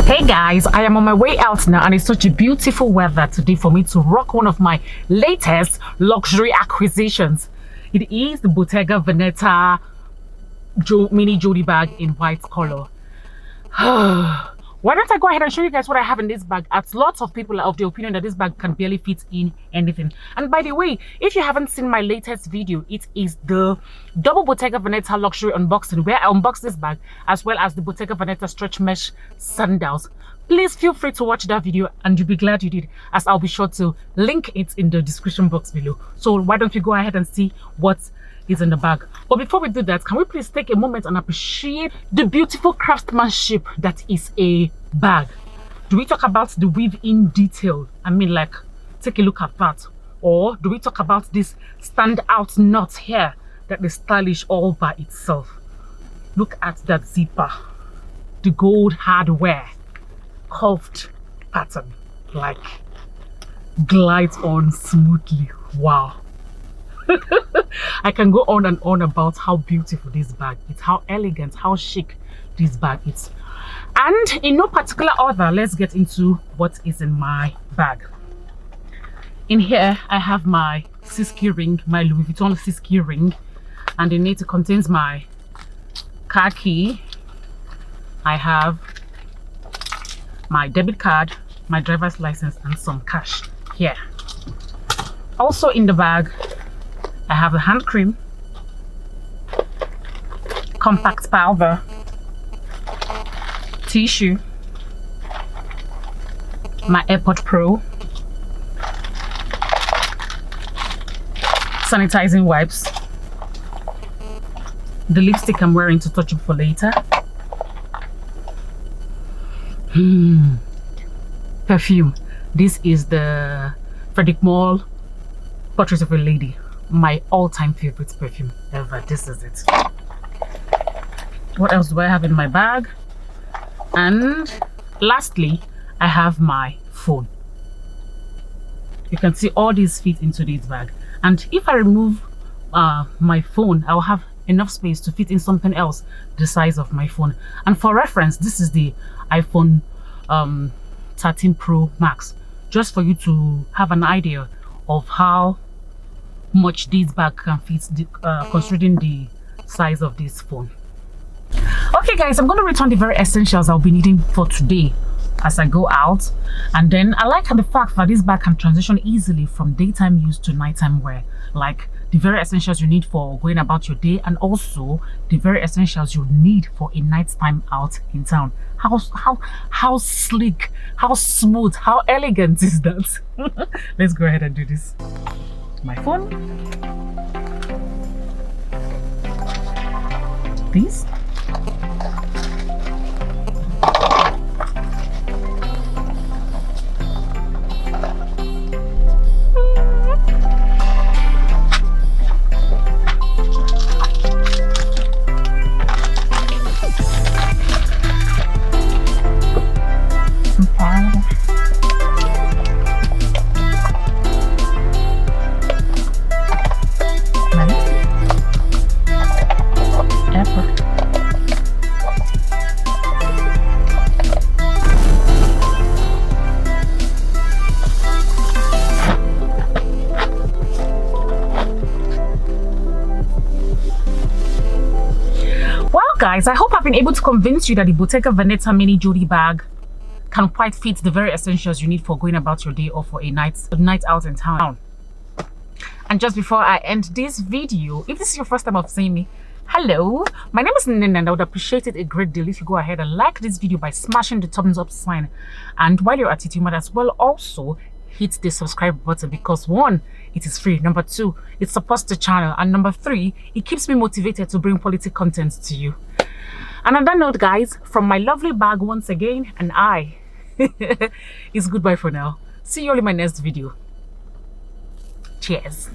Hey guys, I am on my way out now and it's such a beautiful weather today for me to rock one of my latest luxury acquisitions. It is the Bottega Veneta Mini Jodie bag in white color. Why don't I go ahead and show you guys what I have in this bag, as lots of people are of the opinion that this bag can barely fit in anything. And by the way, if you haven't seen my latest video, it is the double Bottega Veneta luxury unboxing where I unbox this bag as well as the Bottega Veneta stretch mesh sandals. Please feel free to watch that video and you'll be glad you did, as I'll be sure to link it in the description box below. So why don't we go ahead and see what is in the bag. But before we do that, can we please take a moment and appreciate the beautiful craftsmanship that is a bag? Do we talk about the weave-in detail? I mean, like, take a look at that. Or do we talk about this stand-out knot here that is stylish all by itself? Look at that zipper, the gold hardware, curved pattern, like glides on smoothly. Wow. I can go on and on about how beautiful this bag is, how elegant, how chic this bag is. And in no particular order, let's get into what is in my bag. In here, I have my Siski ring, my Louis Vuitton Siski ring, and in it contains my car key. I have my debit card, my driver's license, and some cash here. Also in the bag, I have the hand cream, compact powder, tissue, my AirPod Pro, sanitizing wipes, the lipstick I'm wearing to touch up for later, perfume. This is the Frederic Malle Portrait of a Lady, my all-time favorite perfume ever. This is it. What else do I have in my bag? And lastly, I have my phone. You can see all these fit into this bag, and if I remove my phone, I'll have enough space to fit in something else the size of my phone. And for reference, this is the iPhone 13 Pro Max, just for you to have an idea of how much this bag can fit, considering the size of this phone. Okay guys, I'm going to return the very essentials I'll be needing for today as I go out. And then I like the fact that this bag can transition easily from daytime use to nighttime wear, like the very essentials you need for going about your day, and also the very essentials you need for a nighttime out in town. How sleek, how smooth, how elegant is that? Let's go ahead and do this. My phone, these, guys, I hope I've been able to convince you that the Bottega Veneta Mini Jodie bag can quite fit the very essentials you need for going about your day or for a night out in town. And just before I end this video, if this is your first time of seeing me, hello, my name is Nina, and I would appreciate it a great deal if you go ahead and like this video by smashing the thumbs up sign. And while you're at it, you might as well also hit the subscribe button, because one, it is free, number two, it supports the channel, and number three, it keeps me motivated to bring quality content to you. And on that note guys, from my lovely bag once again, and I, it's goodbye for now. See you all in my next video. Cheers.